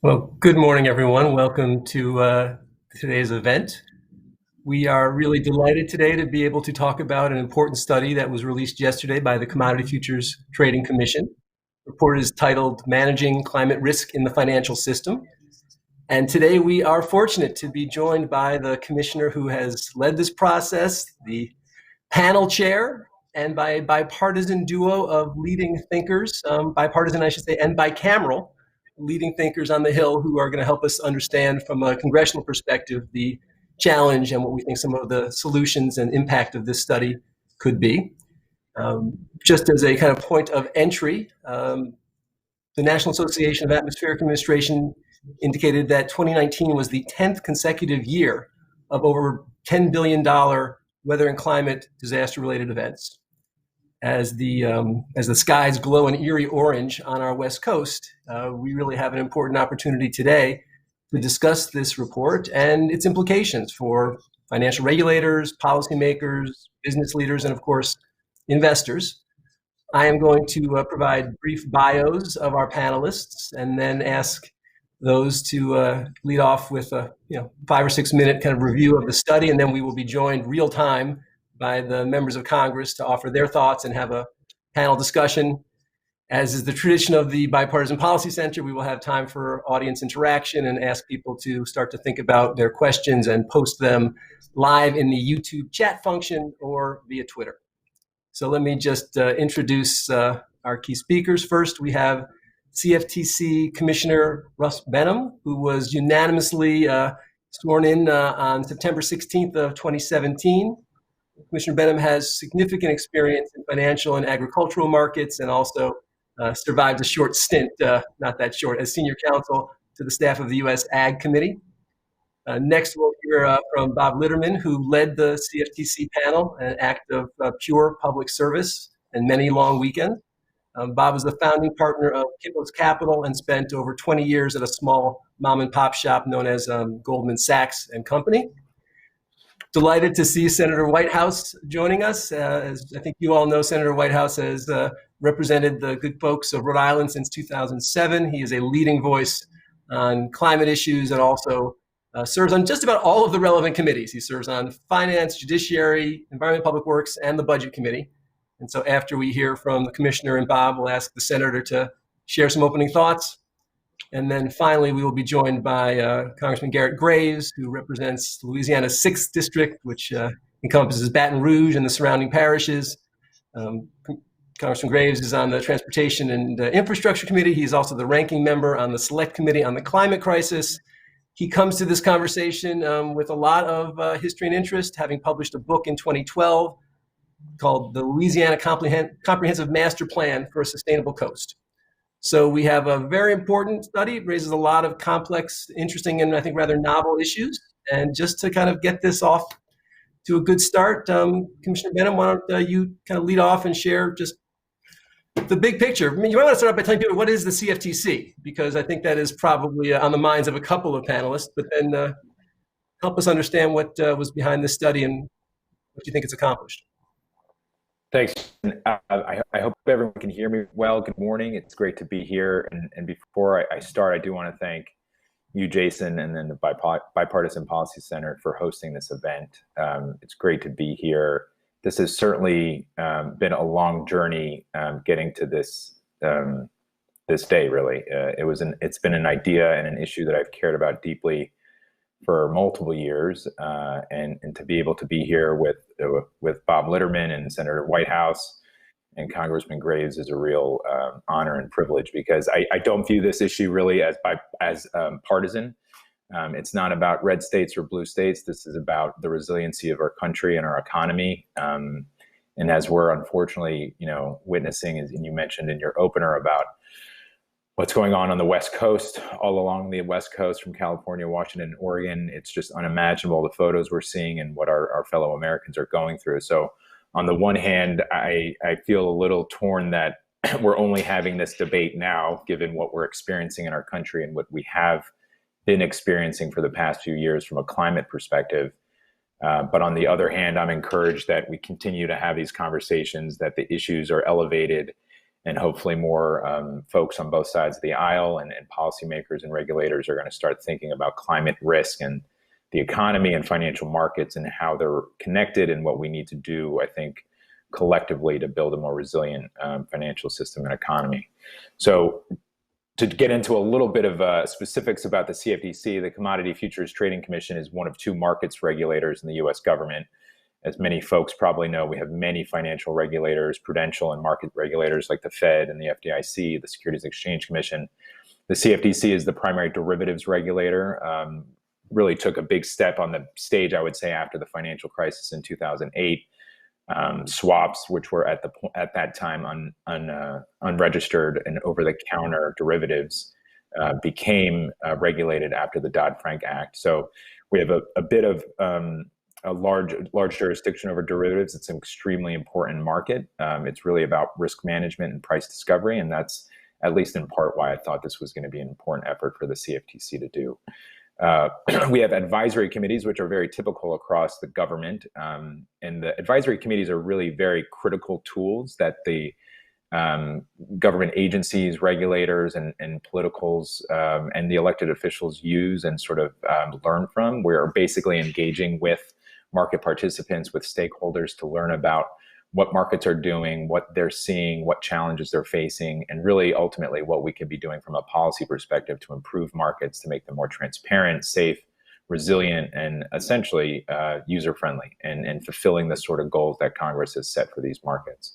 Well, good morning, everyone. Welcome to today's event. We are really delighted today to be able to talk about an important study that was released yesterday by the Commodity Futures Trading Commission. The report is titled Managing Climate Risk in the Financial System. And today we are fortunate to be joined by the commissioner who has led this process, the panel chair, and by a bipartisan duo of leading thinkers, bipartisan, I should say, and bicameral leading thinkers on the Hill who are going to help us understand from a congressional perspective the challenge and what we think some of the solutions and impact of this study could be. Just as a kind of point of entry, the National Association of Atmospheric Administration indicated that 2019 was the 10th consecutive year of over $10 billion weather and climate disaster-related events. As the skies glow an eerie orange on our West Coast, we really have an important opportunity today to discuss this report and its implications for financial regulators, policymakers, business leaders, and of course, investors. I am going to provide brief bios of our panelists and then ask those to lead off with a 5 or 6 minute kind of review of the study, and then we will be joined real time by the members of Congress to offer their thoughts and have a panel discussion. As is the tradition of the Bipartisan Policy Center, we will have time for audience interaction and ask people to start to think about their questions and post them live in the YouTube chat function or via Twitter. So let me just introduce our key speakers. First, we have CFTC Commissioner Russ Benham, who was unanimously sworn in on September 16th of 2017. Commissioner Benham has significant experience in financial and agricultural markets and also survived a short stint, not that short, as senior counsel to the staff of the U.S. Ag Committee. Next, we'll hear from Bob Litterman, who led the CFTC panel, an act of pure public service and many long weekends. Bob is the founding partner of Kippos Capital and spent over 20 years at a small mom and pop shop known as Goldman Sachs and Company. Delighted to see Senator Whitehouse joining us. As I think you all know, Senator Whitehouse has represented the good folks of Rhode Island since 2007. He is a leading voice on climate issues and also serves on just about all of the relevant committees. He serves on Finance, Judiciary, Environment, Public Works, and the Budget Committee. And so after we hear from the Commissioner and Bob, we'll ask the Senator to share some opening thoughts. And then finally, we will be joined by Congressman Garrett Graves, who represents Louisiana's 6th District, which encompasses Baton Rouge and the surrounding parishes. Congressman Graves is on the Transportation and Infrastructure Committee. He's also the ranking member on the Select Committee on the Climate Crisis. He comes to this conversation with a lot of history and interest, having published a book in 2012 called The Louisiana Comprehensive Master Plan for a Sustainable Coast. So we have a very important study. It raises a lot of complex, interesting, and I think rather novel issues. And just to kind of get this off to a good start, Commissioner Benham, why don't you kind of lead off and share just the big picture? I mean, you might want to start off by telling people what is the CFTC, because I think that is probably on the minds of a couple of panelists, but then help us understand what was behind this study and what you think it's accomplished. Thanks. I hope everyone can hear me well. Good morning. It's great to be here. And before I start, I do want to thank you, Jason, and then the Bipartisan Policy Center for hosting this event. It's great to be here. This has certainly been a long journey getting to this day, really. It's been an idea and an issue that I've cared about deeply for multiple years, and to be able to be here with Bob Litterman and Senator Whitehouse and Congressman Graves is a real honor and privilege, because I don't view this issue really as partisan. It's not about red states or blue states. This is about the resiliency of our country and our economy. And as we're unfortunately, witnessing, as you mentioned in your opener, about what's going on the West Coast, all along the West Coast from California, Washington, and Oregon. It's just unimaginable, the photos we're seeing and what our fellow Americans are going through. So on the one hand, I feel a little torn that we're only having this debate now, given what we're experiencing in our country and what we have been experiencing for the past few years from a climate perspective. But on the other hand, I'm encouraged that we continue to have these conversations, that the issues are elevated, and hopefully more folks on both sides of the aisle and policymakers and regulators are going to start thinking about climate risk and the economy and financial markets and how they're connected and what we need to do, I think, collectively to build a more resilient financial system and economy. So to get into a little bit of specifics about the CFTC, the Commodity Futures Trading Commission is one of two markets regulators in the US government. As many folks probably know, we have many financial regulators, prudential and market regulators like the Fed and the FDIC, the Securities Exchange Commission. The CFTC is the primary derivatives regulator. Really took a big step on the stage, I would say, after the financial crisis in 2008. Swaps, which were at that time unregistered and over-the-counter derivatives, became regulated after the Dodd-Frank Act. So we have a bit of a large jurisdiction over derivatives. It's an extremely important market. It's really about risk management and price discovery, and that's at least in part why I thought this was going to be an important effort for the CFTC to do. We have advisory committees, which are very typical across the government. And the advisory committees are really very critical tools that the government agencies, regulators, and politicals and the elected officials use and sort of learn from. We're basically engaging with market participants, with stakeholders to learn about what markets are doing, what they're seeing, what challenges they're facing, and really ultimately what we could be doing from a policy perspective to improve markets, to make them more transparent, safe, resilient, and essentially user-friendly and fulfilling the sort of goals that Congress has set for these markets.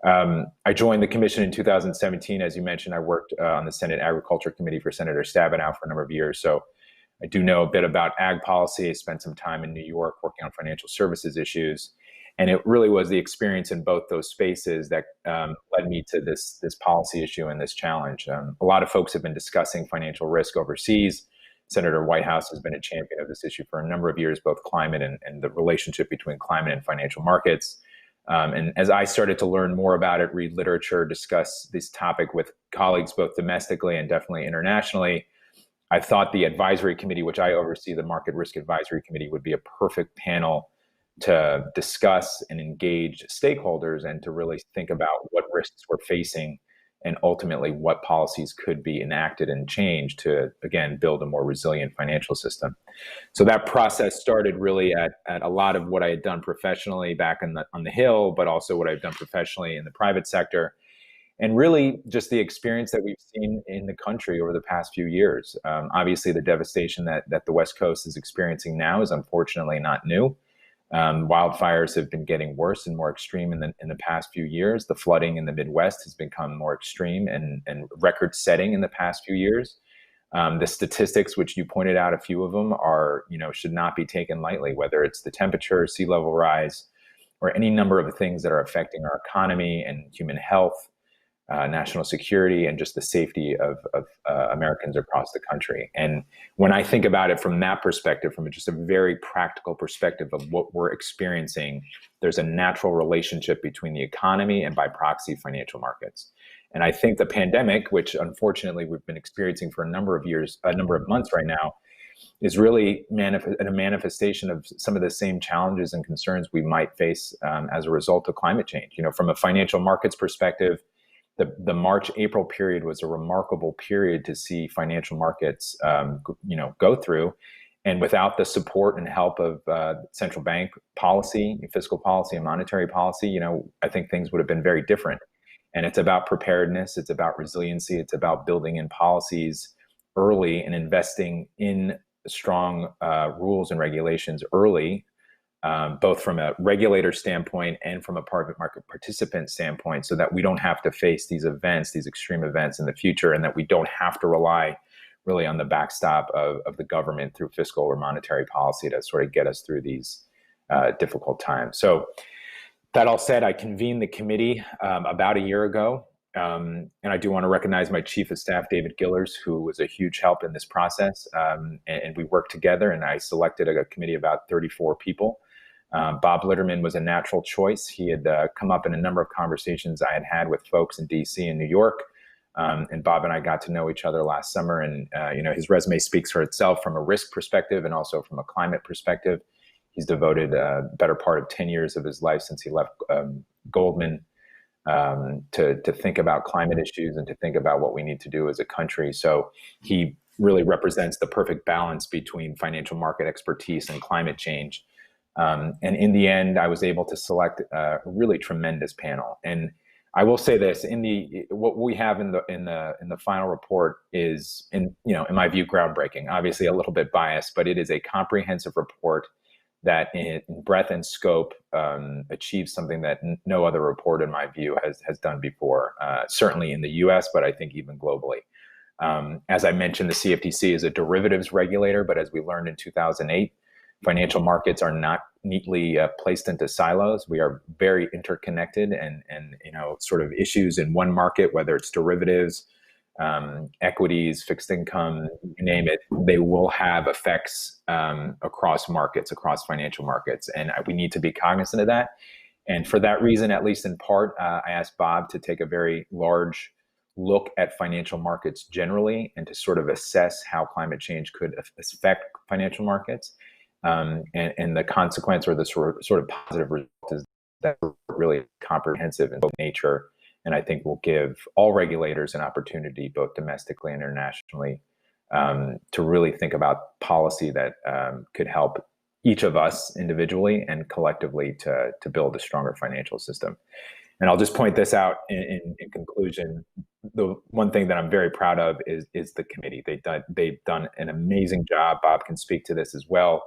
I joined the commission in 2017. As you mentioned, I worked on the Senate Agriculture Committee for Senator Stabenow for a number of years. So I do know a bit about ag policy. I spent some time in New York working on financial services issues. And it really was the experience in both those spaces that led me to this policy issue and this challenge. A lot of folks have been discussing financial risk overseas. Senator Whitehouse has been a champion of this issue for a number of years, both climate and the relationship between climate and financial markets. And as I started to learn more about it, read literature, discuss this topic with colleagues, both domestically and definitely internationally, I thought the advisory committee, which I oversee, the Market Risk Advisory Committee, would be a perfect panel to discuss and engage stakeholders and to really think about what risks we're facing and ultimately what policies could be enacted and changed to, again, build a more resilient financial system. So that process started really at a lot of what I had done professionally back on the Hill, but also what I've done professionally in the private sector. And really just the experience that we've seen in the country over the past few years. Obviously, the devastation that the West Coast is experiencing now is unfortunately not new. Wildfires have been getting worse and more extreme in the past few years. The flooding in the Midwest has become more extreme and record-setting in the past few years. The statistics, which you pointed out, a few of them are, should not be taken lightly, whether it's the temperature, sea level rise, or any number of things that are affecting our economy and human health, national security, and just the safety of Americans across the country. And when I think about it from that perspective, from just a very practical perspective of what we're experiencing, there's a natural relationship between the economy and by proxy financial markets. And I think the pandemic, which unfortunately we've been experiencing for a number of months right now, is really a manifestation of some of the same challenges and concerns we might face as a result of climate change. From a financial markets perspective, the March-April period was a remarkable period to see financial markets, go through. And without the support and help of central bank policy, fiscal policy, and monetary policy, I think things would have been very different. And it's about preparedness. It's about resiliency. It's about building in policies early and investing in strong rules and regulations early, both from a regulator standpoint and from a private market participant standpoint, so that we don't have to face these events, these extreme events in the future, and that we don't have to rely really on the backstop of the government through fiscal or monetary policy to sort of get us through these difficult times. So that all said, I convened the committee about a year ago. And I do want to recognize my chief of staff, David Gillers, who was a huge help in this process. And we worked together, and I selected a committee of about 34 people. Bob Litterman was a natural choice. He had come up in a number of conversations I had had with folks in DC and New York. And Bob and I got to know each other last summer. And, his resume speaks for itself from a risk perspective and also from a climate perspective. He's devoted a better part of 10 years of his life since he left Goldman to think about climate issues and to think about what we need to do as a country. So he really represents the perfect balance between financial market expertise and climate change. And in the end, I was able to select a really tremendous panel. And I will say this: what we have in the final report is, in my view, groundbreaking. Obviously, a little bit biased, but it is a comprehensive report that, in breadth and scope, achieves something that no other report, in my view, has done before. Certainly in the U.S., but I think even globally. As I mentioned, the CFTC is a derivatives regulator, but as we learned in 2008, financial markets are not neatly placed into silos. We are very interconnected, and sort of issues in one market, whether it's derivatives, equities, fixed income, you name it, they will have effects across markets, across financial markets, and we need to be cognizant of that. And for that reason, at least in part, I asked Bob to take a very large look at financial markets generally and to sort of assess how climate change could affect financial markets. And the consequence, or the sort of positive result, is that we're really comprehensive in nature, and I think will give all regulators an opportunity, both domestically and internationally, to really think about policy that could help each of us individually and collectively to build a stronger financial system. And I'll just point this out in conclusion. The one thing that I'm very proud of is the committee. They've done an amazing job. Bob can speak to this as well.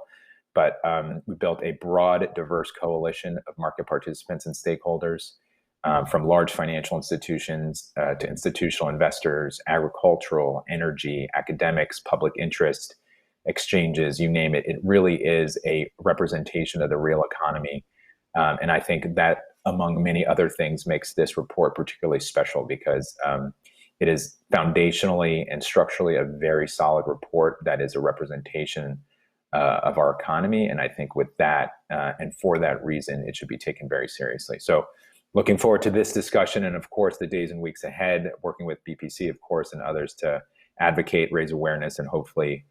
But we built a broad, diverse coalition of market participants and stakeholders, from large financial institutions to institutional investors, agricultural, energy, academics, public interest, exchanges, you name it. It really is a representation of the real economy. And I think that, among many other things, makes this report particularly special because it is foundationally and structurally a very solid report that is a representation of our economy. And I think with that, and for that reason, it should be taken very seriously. So looking forward to this discussion and, of course, the days and weeks ahead, working with BPC, of course, and others to advocate, raise awareness, and hopefully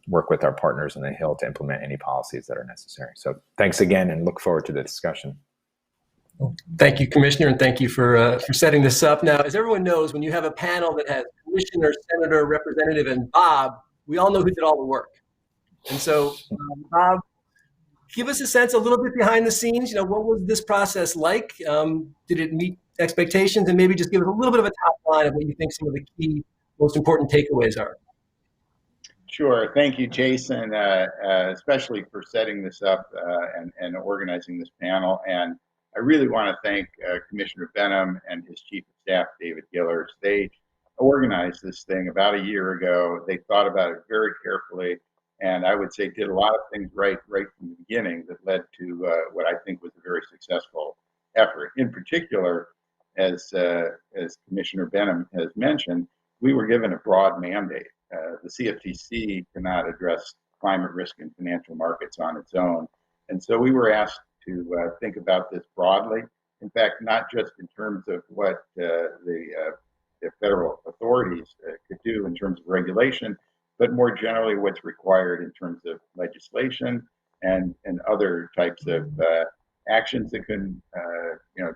work with our partners on the Hill to implement any policies that are necessary. So thanks again, and look forward to the discussion. Thank you, Commissioner, and thank you for setting this up. Now, as everyone knows, when you have a panel that has Commissioner, Senator, Representative, and Bob, we all know who did all the work. And so, Bob, give us a sense, a little bit behind the scenes. What was this process like? Did it meet expectations? And maybe just give us a little bit of a top line of what you think some of the key, most important takeaways are. Sure. Thank you, Jason, especially for setting this up and organizing this panel. And I really want to thank Commissioner Benham and his Chief of Staff, David Gillers. They organized this thing about a year ago. They thought about it very carefully, and I would say did a lot of things right from the beginning that led to what I think was a very successful effort. In particular, as Commissioner Benham has mentioned, we were given a broad mandate. The CFTC cannot address climate risk in financial markets on its own. And so we were asked to think about this broadly. In fact, not just in terms of what the federal authorities could do in terms of regulation, but more generally what's required in terms of legislation and other types of actions that can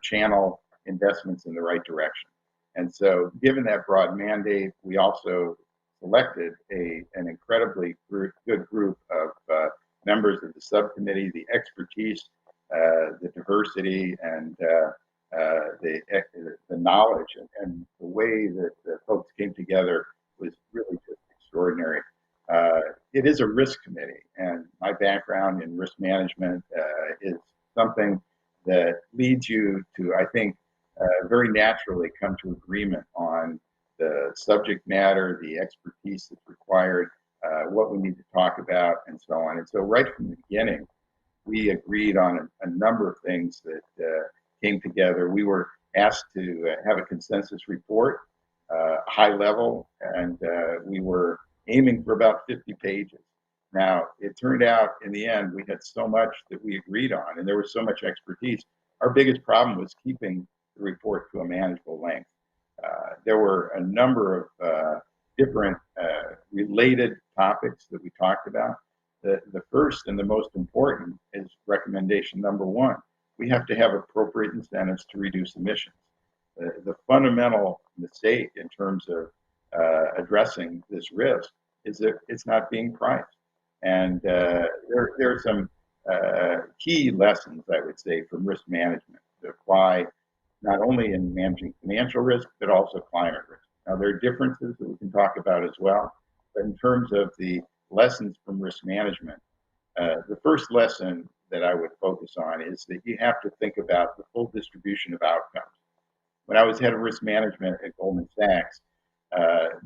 channel investments in the right direction. And so given that broad mandate, we also selected an incredibly good group of members of the subcommittee. The expertise, the diversity, and the knowledge and the way that the folks came together was really just extraordinary. It is a risk committee, and my background in risk management is something that leads you to, I think, very naturally come to agreement on the subject matter, the expertise that's required, what we need to talk about, and so on. And so right from the beginning, we agreed on a number of things that came together. We were asked to have a consensus report, high level, and we were aiming for about 50 pages. Now, it turned out in the end, we had so much that we agreed on, and there was so much expertise. Our biggest problem was keeping the report to a manageable length. There were a number of different related topics that we talked about. The first and the most important is recommendation number one, we have to have appropriate incentives to reduce emissions. The fundamental mistake in terms of addressing this risk is that it's not being priced. And there are some key lessons, I would say, from risk management that apply not only in managing financial risk, but also climate risk. Now, there are differences that we can talk about as well, but in terms of the lessons from risk management, the first lesson that I would focus on is that you have to think about the full distribution of outcomes. When I was head of risk management at Goldman Sachs,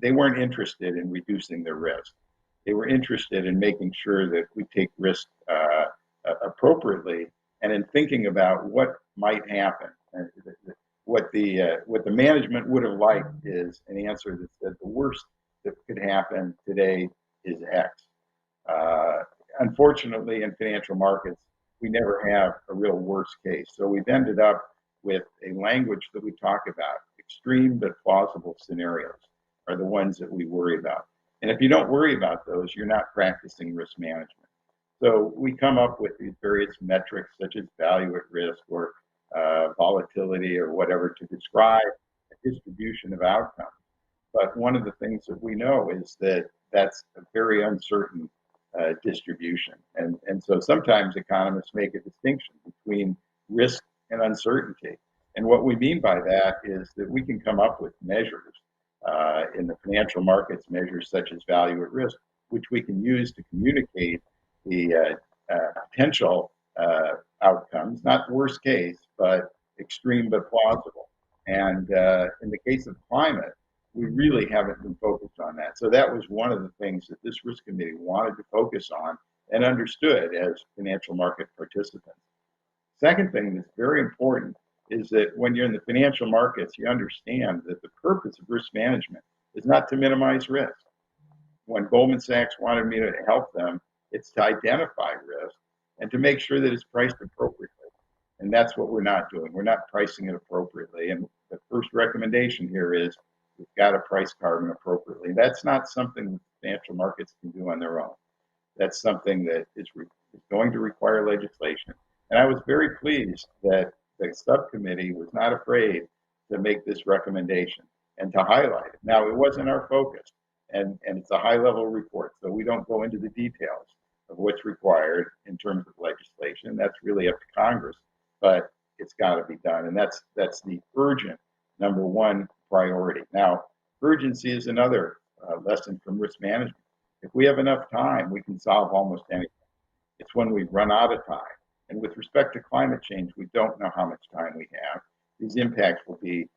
they weren't interested in reducing their risk. They were interested in making sure that we take risk appropriately and in thinking about what might happen. What the management would have liked is an answer that said the worst that could happen today is X. Unfortunately, in financial markets, we never have a real worst case. So we've ended up with a language that we talk about. Extreme but plausible scenarios are the ones that we worry about. And if you don't worry about those, you're not practicing risk management. So we come up with these various metrics such as value at risk or volatility or whatever to describe a distribution of outcomes. But one of the things that we know is that that's a very uncertain distribution. And so sometimes economists make a distinction between risk and uncertainty. And what we mean by that is that we can come up with measures in the financial markets, measures such as value at risk, which we can use to communicate the potential outcomes, not worst case, but extreme but plausible. And in the case of climate, we really haven't been focused on that. So that was one of the things that this risk committee wanted to focus on and understood as financial market participants. Second thing that's very important is that when you're in the financial markets, you understand that the purpose of risk management is not to minimize risk. When Goldman Sachs wanted me to help them, it's to identify risk and to make sure that it's priced appropriately. And that's what we're not doing. We're not pricing it appropriately. And the first recommendation here is we've got to price carbon appropriately. That's not something that financial markets can do on their own. That's something that is going to require legislation. And I was very pleased that the subcommittee was not afraid to make this recommendation and to highlight it. Now, it wasn't our focus, and it's a high-level report, so we don't go into the details of what's required in terms of legislation. That's really up to Congress, but it's got to be done, and that's the urgent number one priority. Now, urgency is another lesson from risk management. If we have enough time, we can solve almost anything. It's when we run out of time. And with respect to climate change, we don't know how much time we have. These impacts will be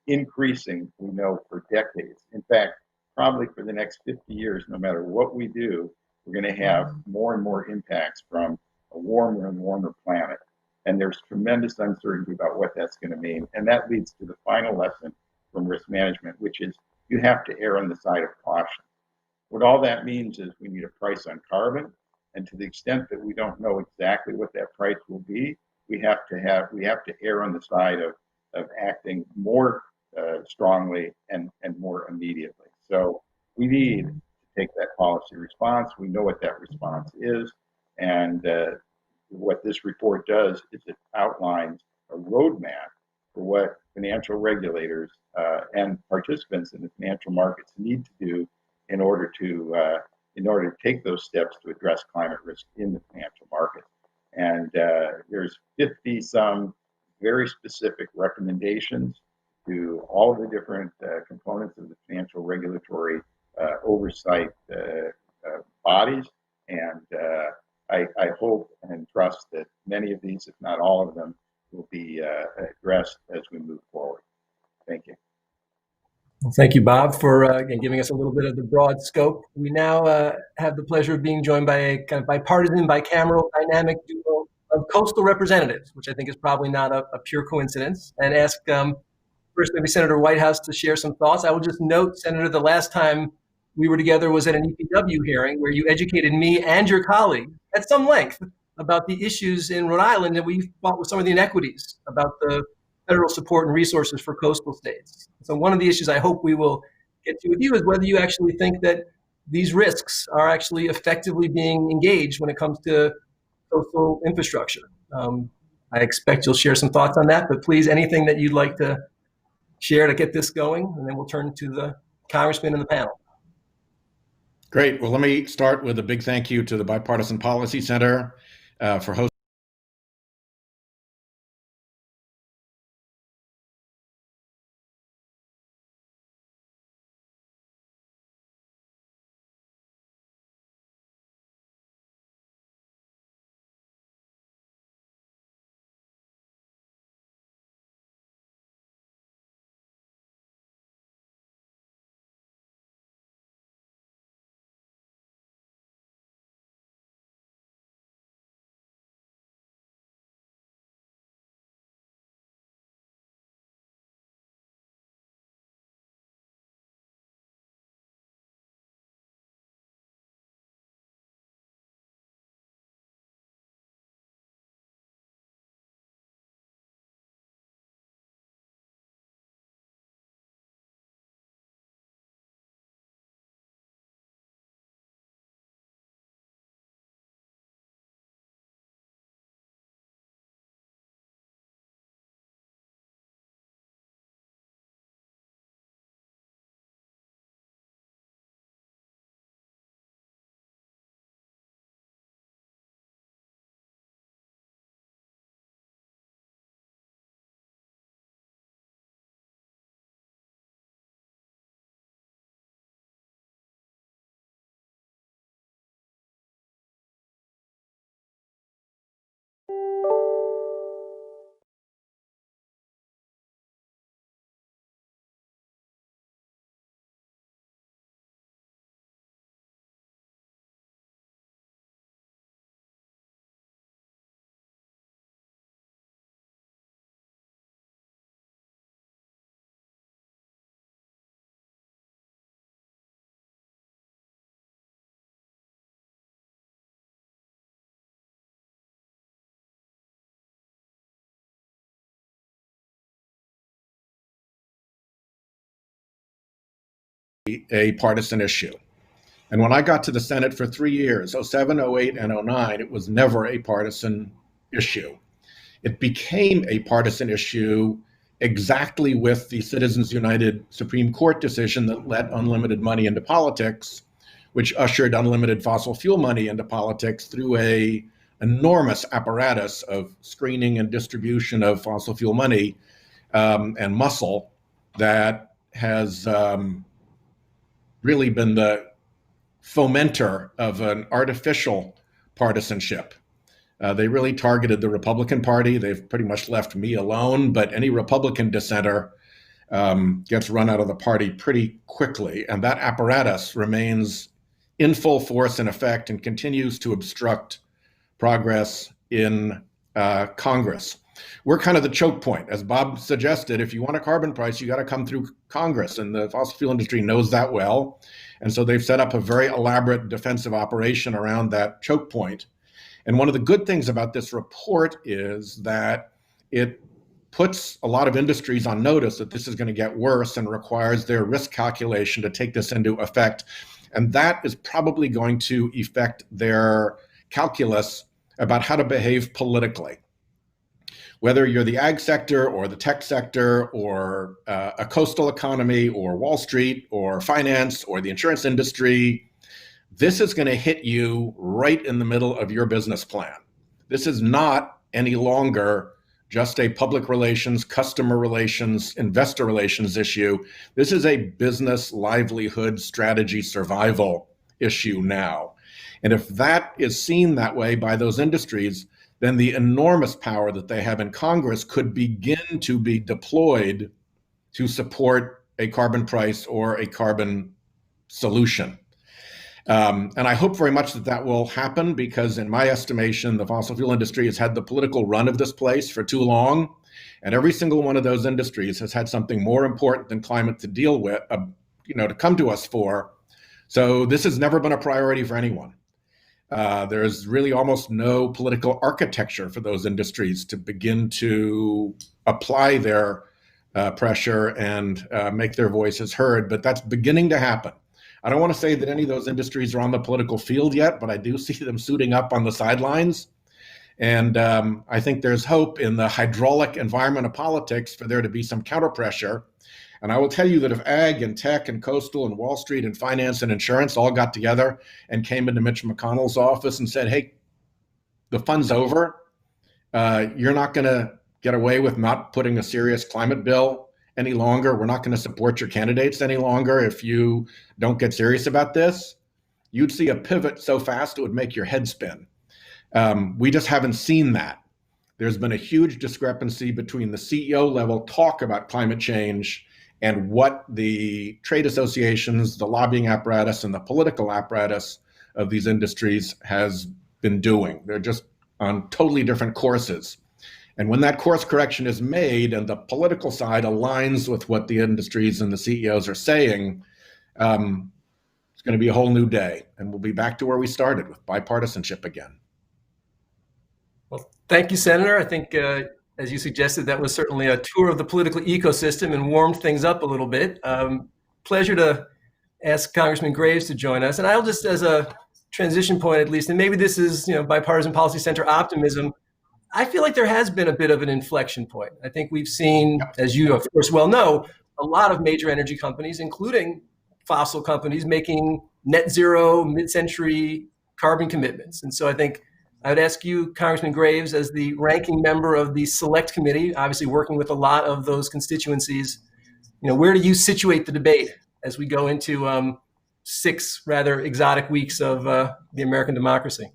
increasing, we know, for decades. In fact, probably for the next 50 years, no matter what we do, we're going to have more and more impacts from a warmer and warmer planet. And there's tremendous uncertainty about what that's going to mean. And that leads to the final lesson from risk management, which is you have to err on the side of caution. What all that means is we need a price on carbon. And to the extent that we don't know exactly what that price will be, we have to err on the side of acting more strongly and more immediately. So we need to take that policy response. We know what that response is, and what this report does is it outlines a roadmap for what financial regulators and participants in the financial markets need to do in order to take those steps to address climate risk in the financial market. And there's 50 some very specific recommendations to all of the different components of the financial regulatory oversight bodies. And I hope and trust that many of these, if not all of them, will be addressed as we move forward. Thank you. Well, thank you, Bob, for again, giving us a little bit of the broad scope. We now have the pleasure of being joined by a kind of bipartisan, bicameral, dynamic duo of coastal representatives, which I think is probably not a pure coincidence, and ask first maybe Senator Whitehouse to share some thoughts. I will just note, Senator, the last time we were together was at an EPW hearing where you educated me and your colleague at some length about the issues in Rhode Island that we fought with some of the inequities about the federal support and resources for coastal states. So one of the issues I hope we will get to with you is whether you actually think that these risks are actually effectively being engaged when it comes to coastal infrastructure. I expect you'll share some thoughts on that, but please, anything that you'd like to share to get this going, and then we'll turn to the congressman and the panel. Great. Well, let me start with a big thank you to the Bipartisan Policy Center for hosting a partisan issue. And when I got to the Senate for 3 years, 07, 08, and 09, it was never a partisan issue. It became a partisan issue exactly with the Citizens United Supreme Court decision that let unlimited money into politics, which ushered unlimited fossil fuel money into politics through a enormous apparatus of screening and distribution of fossil fuel money and muscle that has really been the fomenter of an artificial partisanship. They really targeted the Republican Party. They've pretty much left me alone, but any Republican dissenter gets run out of the party pretty quickly. And that apparatus remains in full force and effect and continues to obstruct progress in Congress. We're kind of the choke point. As Bob suggested, if you want a carbon price, you got to come through Congress, and the fossil fuel industry knows that well. And so they've set up a very elaborate defensive operation around that choke point. And one of the good things about this report is that it puts a lot of industries on notice that this is going to get worse and requires their risk calculation to take this into effect. And that is probably going to affect their calculus about how to behave politically. Whether you're the ag sector or the tech sector or a coastal economy or Wall Street or finance or the insurance industry, this is going to hit you right in the middle of your business plan. This is not any longer just a public relations, customer relations, investor relations issue. This is a business livelihood strategy survival issue now. And if that is seen that way by those industries, then the enormous power that they have in Congress could begin to be deployed to support a carbon price or a carbon solution. And I hope very much that that will happen because in my estimation, the fossil fuel industry has had the political run of this place for too long. And every single one of those industries has had something more important than climate to deal with, to come to us for. So this has never been a priority for anyone. There's really almost no political architecture for those industries to begin to apply their pressure and make their voices heard, but that's beginning to happen. I don't want to say that any of those industries are on the political field yet, but I do see them suiting up on the sidelines. And I think there's hope in the hydraulic environment of politics for there to be some counterpressure. And I will tell you that if ag and tech and coastal and Wall Street and finance and insurance all got together and came into Mitch McConnell's office and said, hey, the fun's over, you're not going to get away with not putting a serious climate bill any longer. We're not going to support your candidates any longer if you don't get serious about this. You'd see a pivot so fast it would make your head spin. We just haven't seen that. There's been a huge discrepancy between the CEO level talk about climate change and what the trade associations, the lobbying apparatus, and the political apparatus of these industries has been doing. They're just on totally different courses. And when that course correction is made and the political side aligns with what the industries and the CEOs are saying, it's going to be a whole new day. And we'll be back to where we started with bipartisanship again. Well, thank you, Senator. I think, as you suggested, that was certainly a tour of the political ecosystem and warmed things up a little bit. Pleasure to ask Congressman Graves to join us. And I'll just, as a transition point at least, and maybe this is, Bipartisan Policy Center optimism, I feel like there has been a bit of an inflection point. I think we've seen, as you of course well know, a lot of major energy companies, including fossil companies, making net zero mid-century carbon commitments. And so I think I would ask you, Congressman Graves, as the ranking member of the Select Committee, obviously working with a lot of those constituencies, where do you situate the debate as we go into 6 rather exotic weeks of the American democracy?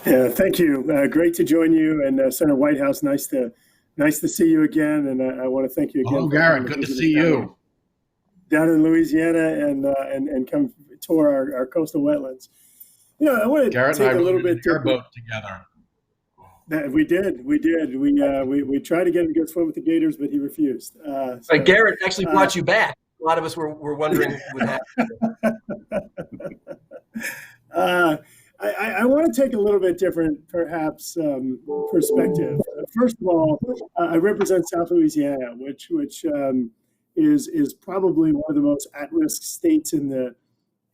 Yeah, thank you. Great to join you, and Senator Whitehouse. Nice to see you again. And I want to thank you again. Oh, Garrett, good to see you down in Louisiana, and come tour our coastal wetlands. I want to Garrett take and I a little bit. Airboat together. We did. We tried to get him to go swim with the Gators, but he refused. But Garrett actually brought you back. A lot of us were wondering what happened. I want to take a little bit different, perhaps, perspective. First of all, I represent South Louisiana, which is probably one of the most at-risk states in the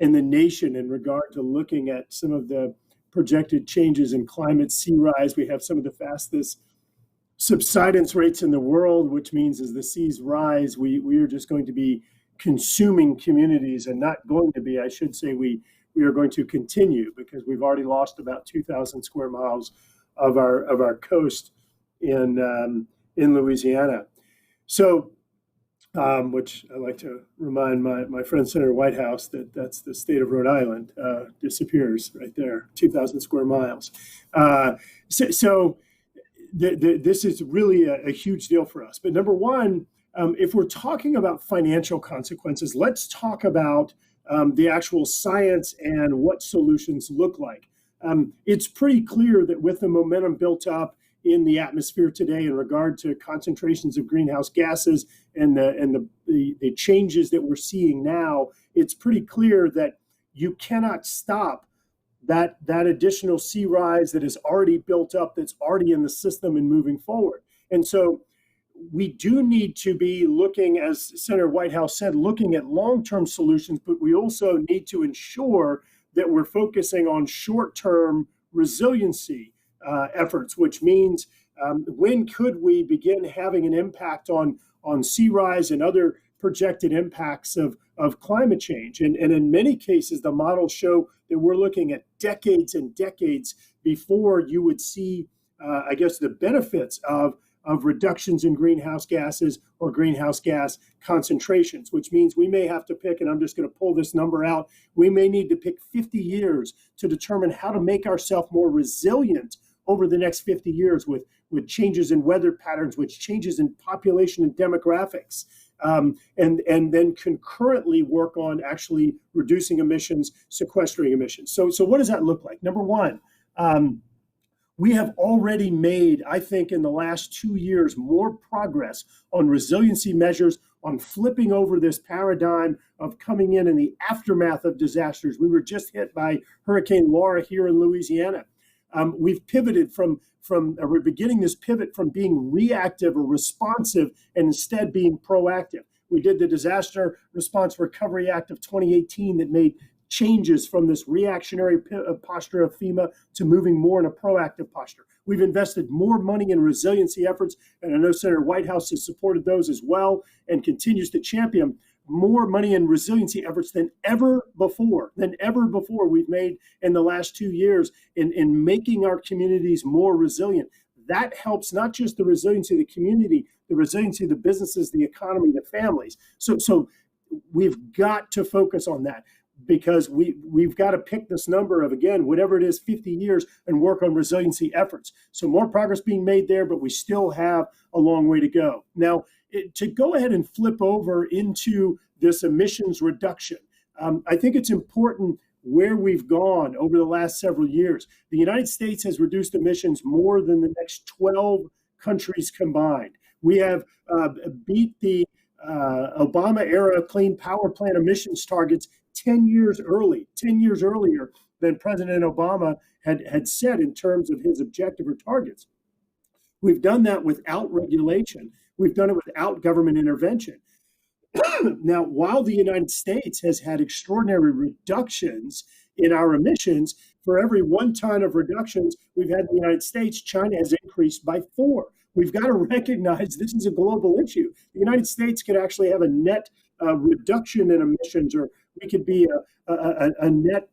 nation in regard to looking at some of the projected changes in climate, sea rise. We have some of the fastest subsidence rates in the world, which means as the seas rise, we are just going to be consuming communities, and not going to be, I should say, we are going to continue, because we've already lost about 2,000 square miles of our coast in Louisiana. So, which I like to remind my friend Senator Whitehouse that's the state of Rhode Island, disappears right there, 2,000 square miles. So this is really a huge deal for us. But number one, if we're talking about financial consequences, let's talk about the actual science and what solutions look like. It's pretty clear that with the momentum built up in the atmosphere today in regard to concentrations of greenhouse gases and the changes that we're seeing now, it's pretty clear that you cannot stop that additional sea rise that is already built up, that's already in the system and moving forward. And so we do need to be looking, as Senator Whitehouse said, looking at long-term solutions, but we also need to ensure that we're focusing on short-term resiliency efforts, which means when could we begin having an impact on sea rise and other projected impacts of climate change. And in many cases, the models show that we're looking at decades and decades before you would see, the benefits of reductions in greenhouse gases or greenhouse gas concentrations, which means we may have to pick, and I'm just going to pull this number out, we may need to pick 50 years to determine how to make ourselves more resilient over the next 50 years with changes in weather patterns, with changes in population and demographics, and then concurrently work on actually reducing emissions, sequestering emissions. So what does that look like? Number one, we have already made, I think, in the last 2 years, more progress on resiliency measures, on flipping over this paradigm of coming in the aftermath of disasters. We were just hit by Hurricane Laura here in Louisiana. We've pivoted we're beginning this pivot from being reactive or responsive and instead being proactive. We did the Disaster Response Recovery Act of 2018 that made changes from this reactionary posture of FEMA to moving more in a proactive posture. We've invested more money in resiliency efforts, and I know Senator Whitehouse has supported those as well and continues to champion more money in resiliency efforts than ever before we've made in the last 2 years in making our communities more resilient. That helps not just the resiliency of the community, the resiliency of the businesses, the economy, the families. So we've got to focus on that, because we've got to pick this number of, again, whatever it is, 50 years, and work on resiliency efforts. So more progress being made there, but we still have a long way to go. Now, to go ahead and flip over into this emissions reduction, I think it's important where we've gone over the last several years. The United States has reduced emissions more than the next 12 countries combined. We have beat the Obama-era Clean Power Plan emissions targets 10 years earlier than President Obama had said in terms of his objective or targets. We've done that without regulation. We've done it without government intervention. Now, while the United States has had extraordinary reductions in our emissions, for every 1 ton of reductions we've had in the United States, China has increased by 4. We've got to recognize this is a global issue. The United States could actually have a net reduction in emissions, or we could be a net,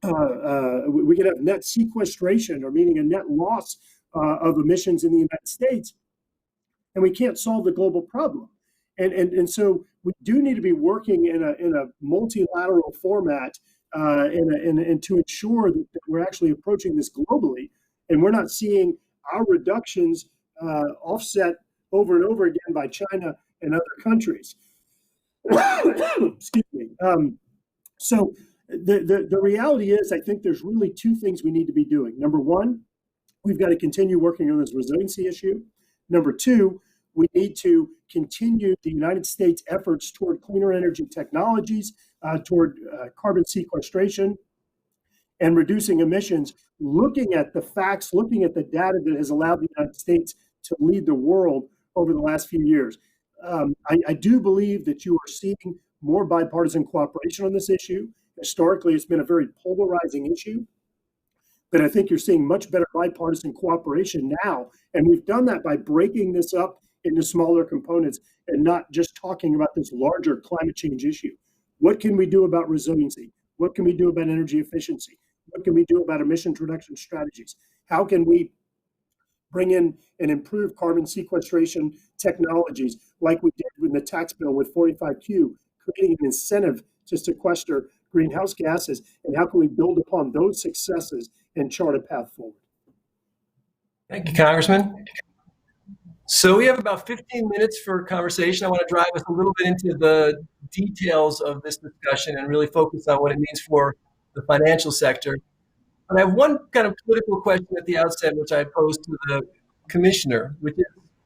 we could have net sequestration, or meaning a net loss of emissions in the United States, and we can't solve the global problem. And so we do need to be working in a multilateral format and to ensure that we're actually approaching this globally, and we're not seeing our reductions offset over and over again by China and other countries. Excuse me. So the reality is, I think there's really 2 things we need to be doing. Number 1, we've got to continue working on this resiliency issue. Number 2, we need to continue the United States' efforts toward cleaner energy technologies, toward carbon sequestration and reducing emissions, looking at the facts, looking at the data that has allowed the United States to lead the world over the last few years. I do believe that you are seeing more bipartisan cooperation on this issue. Historically, it's been a very polarizing issue, but I think you're seeing much better bipartisan cooperation now. And we've done that by breaking this up into smaller components and not just talking about this larger climate change issue. What can we do about resiliency? What can we do about energy efficiency? What can we do about emissions reduction strategies? How can we bring in and improve carbon sequestration technologies like we did with the tax bill with 45Q, creating an incentive to sequester greenhouse gases? And how can we build upon those successes and chart a path forward? Thank you, Congressman. So we have about 15 minutes for conversation. I want to drive us a little bit into the details of this discussion and really focus on what it means for the financial sector. But I have one kind of political question at the outset, which I posed to the commissioner, which is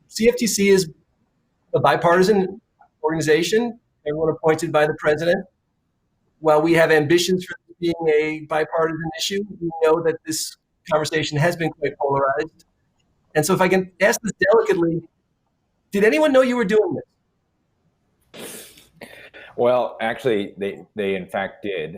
CFTC is a bipartisan organization, everyone appointed by the president. While we have ambitions for this being a bipartisan issue, we know that this conversation has been quite polarized. And so if I can ask this delicately, did anyone know you were doing this? Well, actually, they in fact did.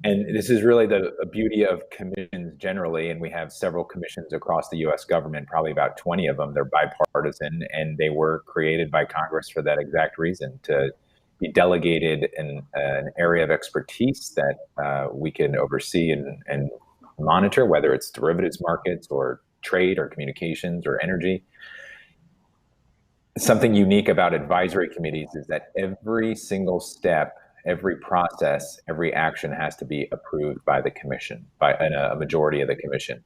And this is really the beauty of commissions generally, and we have several commissions across the U.S. government, probably about 20 of them. They're bipartisan, and they were created by Congress for that exact reason, to be delegated in an area of expertise that we can oversee and monitor, whether it's derivatives markets or trade or communications or energy. Something unique about advisory committees is that every single step, every process, every action has to be approved by the commission, by a majority of the commission.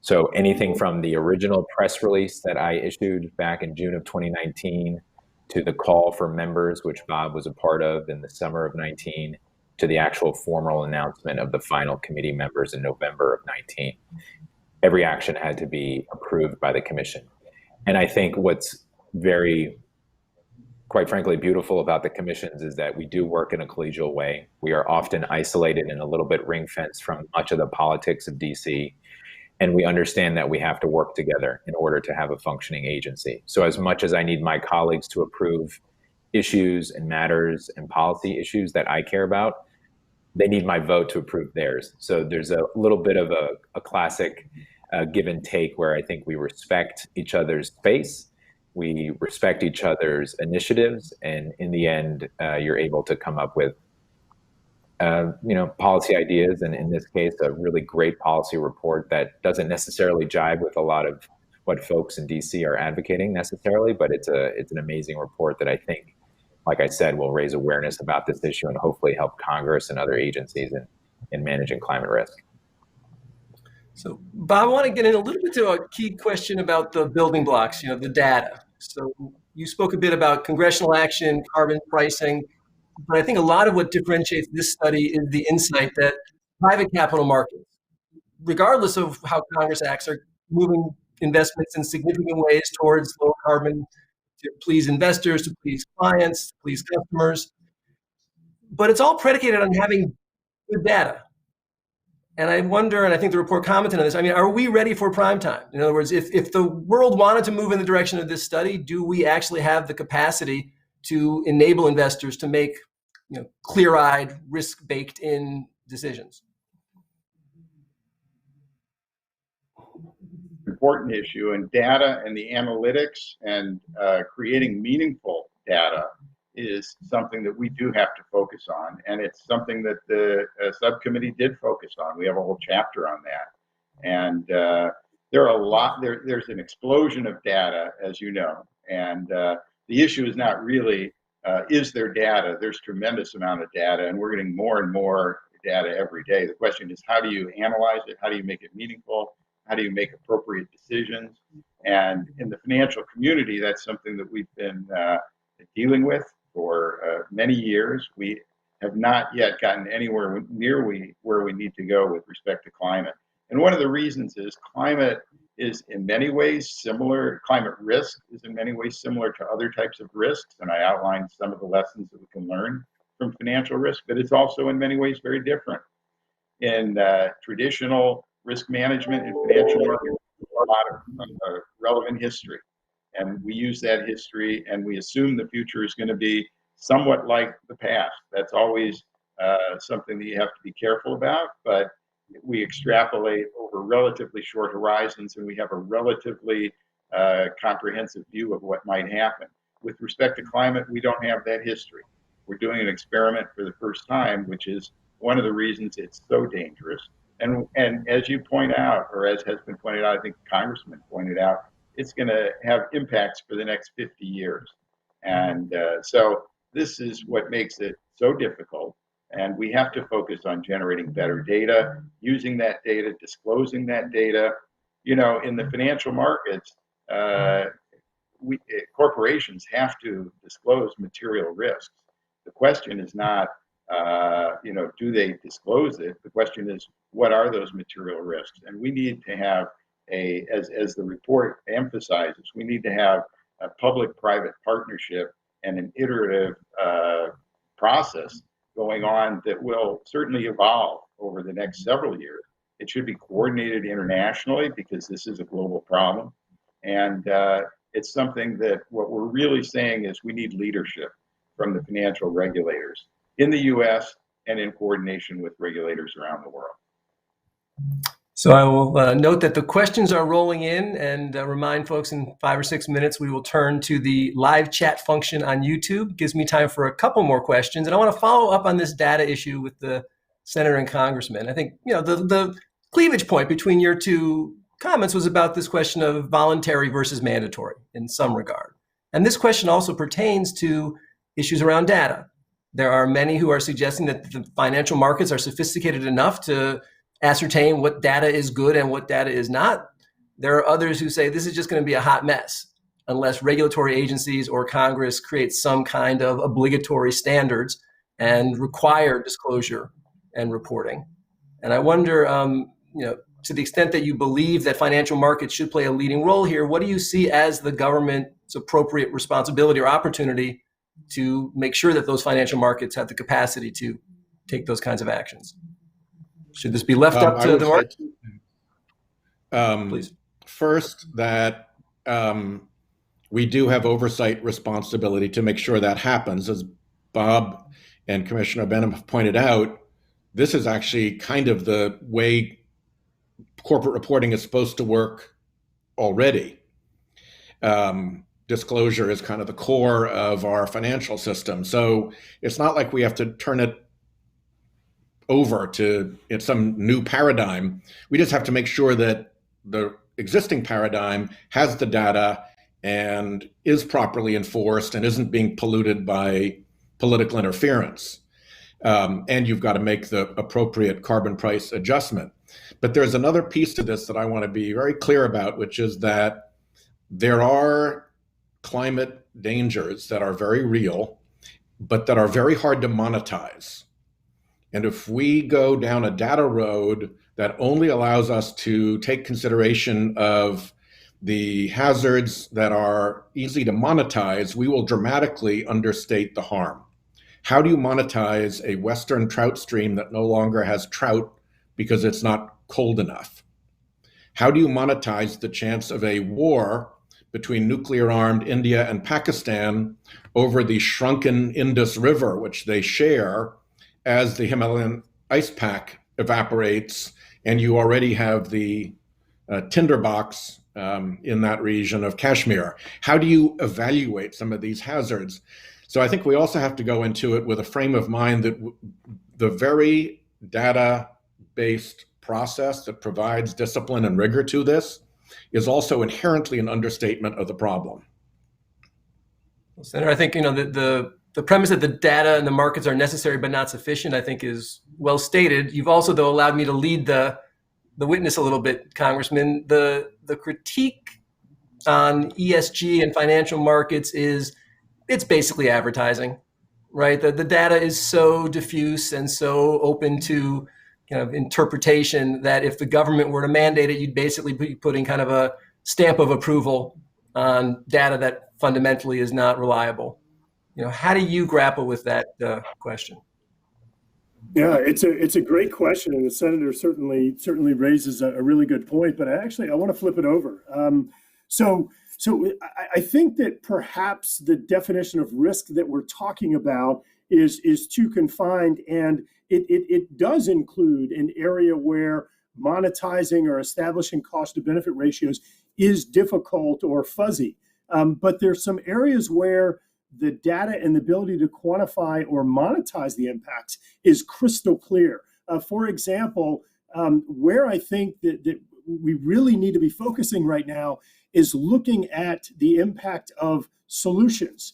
So anything from the original press release that I issued back in June of 2019 to the call for members, which Bob was a part of in the summer of 19, to the actual formal announcement of the final committee members in November of 19. Every action had to be approved by the commission. And I think what's very, quite frankly, beautiful about the commissions is that we do work in a collegial way. We are often isolated and a little bit ring-fenced from much of the politics of DC. And we understand that we have to work together in order to have a functioning agency. So as much as I need my colleagues to approve issues and matters and policy issues that I care about, they need my vote to approve theirs. So there's a little bit of a classic give and take where I think we respect each other's space, we respect each other's initiatives, and in the end, you're able to come up with policy ideas, and in this case, a really great policy report that doesn't necessarily jibe with a lot of what folks in DC are advocating necessarily, but it's an amazing report that I think, like I said, will raise awareness about this issue and hopefully help Congress and other agencies in managing climate risk. So, Bob, I want to get in a little bit to a key question about the building blocks, the data. So you spoke a bit about congressional action, carbon pricing, but I think a lot of what differentiates this study is the insight that private capital markets, regardless of how Congress acts, are moving investments in significant ways towards low carbon to please investors, to please clients, to please customers. But it's all predicated on having good data. And I wonder, and I think the report commented on this, are we ready for prime time? In other words, if the world wanted to move in the direction of this study, do we actually have the capacity to enable investors to make clear-eyed, risk-baked-in decisions? Important issue, and data and the analytics and creating meaningful data is something that we do have to focus on, and it's something that the subcommittee did focus on. We have a whole chapter on that, and there's an explosion of data, as you know, and the issue is not really is there data. There's tremendous amount of data, and we're getting more and more data every day. The question is, how do you analyze it? How do you make it meaningful? How do you make appropriate decisions? And in the financial community, that's something that we've been dealing with for many years. We have not yet gotten anywhere near where we need to go with respect to climate. And one of the reasons is climate is in many ways similar, climate risk is in many ways similar to other types of risks. And I outlined some of the lessons that we can learn from financial risk, but it's also in many ways very different. In traditional risk management in financial markets, a lot of relevant history. And we use that history and we assume the future is going to be somewhat like the past. That's always something that you have to be careful about, but we extrapolate over relatively short horizons and we have a relatively comprehensive view of what might happen. With respect to climate, we don't have that history. We're doing an experiment for the first time, which is one of the reasons it's so dangerous. And as you point out, or as has been pointed out, I think the Congressman pointed out, it's going to have impacts for the next 50 years. And so this is what makes it so difficult. And we have to focus on generating better data, using that data, disclosing that data. In the financial markets, corporations have to disclose material risks. The question is not, do they disclose it? The question is, what are those material risks? And we need to have as the report emphasizes, we need to have a public-private partnership and an iterative process going on that will certainly evolve over the next several years. It should be coordinated internationally because this is a global problem. And it's something that what we're really saying is we need leadership from the financial regulators in the US and in coordination with regulators around the world. So I will note that the questions are rolling in and remind folks in 5 or 6 minutes, we will turn to the live chat function on YouTube. Gives me time for a couple more questions. And I want to follow up on this data issue with the Senator and Congressman. I think, the cleavage point between your two comments was about this question of voluntary versus mandatory in some regard. And this question also pertains to issues around data. There are many who are suggesting that the financial markets are sophisticated enough to ascertain what data is good and what data is not. There are others who say this is just going to be a hot mess unless regulatory agencies or Congress create some kind of obligatory standards and require disclosure and reporting. And I wonder, to the extent that you believe that financial markets should play a leading role here, what do you see as the government's appropriate responsibility or opportunity to make sure that those financial markets have the capacity to take those kinds of actions? Should this be left up to the market? Please. First, that we do have oversight responsibility to make sure that happens. As Bob and Commissioner Benham have pointed out, this is actually kind of the way corporate reporting is supposed to work already. Disclosure is kind of the core of our financial system. So it's not like we have to turn it over to some new paradigm. We just have to make sure that the existing paradigm has the data and is properly enforced and isn't being polluted by political interference. And you've got to make the appropriate carbon price adjustment. But there's another piece to this that I want to be very clear about, which is that there are climate dangers that are very real, but that are very hard to monetize. And if we go down a data road that only allows us to take consideration of the hazards that are easy to monetize, we will dramatically understate the harm. How do you monetize a Western trout stream that no longer has trout because it's not cold enough? How do you monetize the chance of a war between nuclear-armed India and Pakistan over the shrunken Indus River, which they share, as the Himalayan ice pack evaporates, and you already have the tinderbox in that region of Kashmir? How do you evaluate some of these hazards? So I think we also have to go into it with a frame of mind that the very data-based process that provides discipline and rigor to this is also inherently an understatement of the problem. Well, Senator, I think the premise that the data and the markets are necessary but not sufficient, I think, is well stated. You've also, though, allowed me to lead the witness a little bit, Congressman. The critique on ESG and financial markets is it's basically advertising, right? The data is so diffuse and so open to kind of interpretation that if the government were to mandate it, you'd basically be putting kind of a stamp of approval on data that fundamentally is not reliable. How do you grapple with that question? Yeah, it's a great question, and the senator certainly raises a really good point. But I want to flip it over. So I think that perhaps the definition of risk that we're talking about is too confined, and it does include an area where monetizing or establishing cost to benefit ratios is difficult or fuzzy. But there's some areas where the data and the ability to quantify or monetize the impacts is crystal clear. For example, where I think that we really need to be focusing right now is looking at the impact of solutions.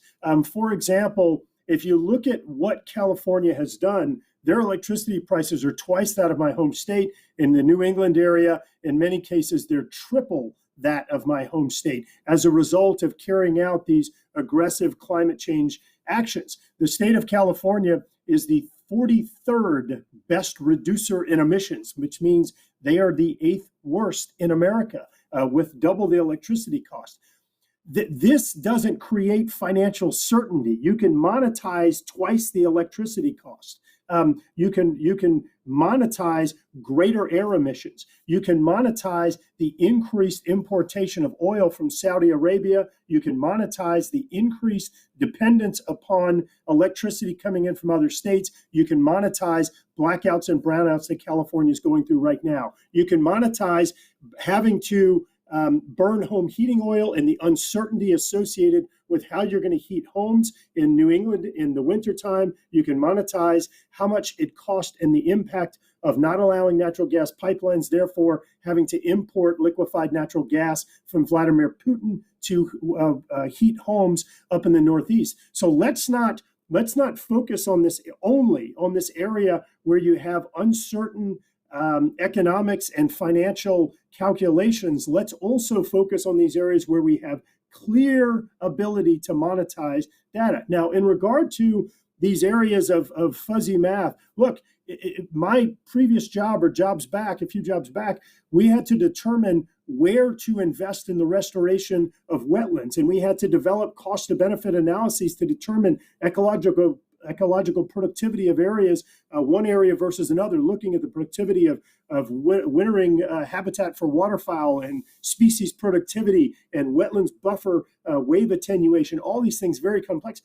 For example, if you look at what California has done, their electricity prices are twice that of my home state. In the New England area, in many cases, they're triple that of my home state as a result of carrying out these aggressive climate change actions. The state of California is the 43rd best reducer in emissions, which means they are the 8th worst in America, with double the electricity cost. This doesn't create financial certainty. You can monetize twice the electricity cost. You can monetize greater air emissions. You can monetize the increased importation of oil from Saudi Arabia. You can monetize the increased dependence upon electricity coming in from other states. You can monetize blackouts and brownouts that California is going through right now. You can monetize having to burn home heating oil and the uncertainty associated with how you're going to heat homes in New England in the wintertime. You can monetize how much it costs and the impact of not allowing natural gas pipelines, therefore having to import liquefied natural gas from Vladimir Putin to heat homes up in the Northeast. So let's not focus on this only on this area where you have uncertain economics and financial calculations. Let's also focus on these areas where we have clear ability to monetize data. Now, in regard to these areas of fuzzy math, look, my previous job or a few jobs back, we had to determine where to invest in the restoration of wetlands. And we had to develop cost to benefit analyses to determine ecological productivity of areas, one area versus another, looking at the productivity of wintering habitat for waterfowl and species productivity and wetlands buffer wave attenuation, all these things very complex.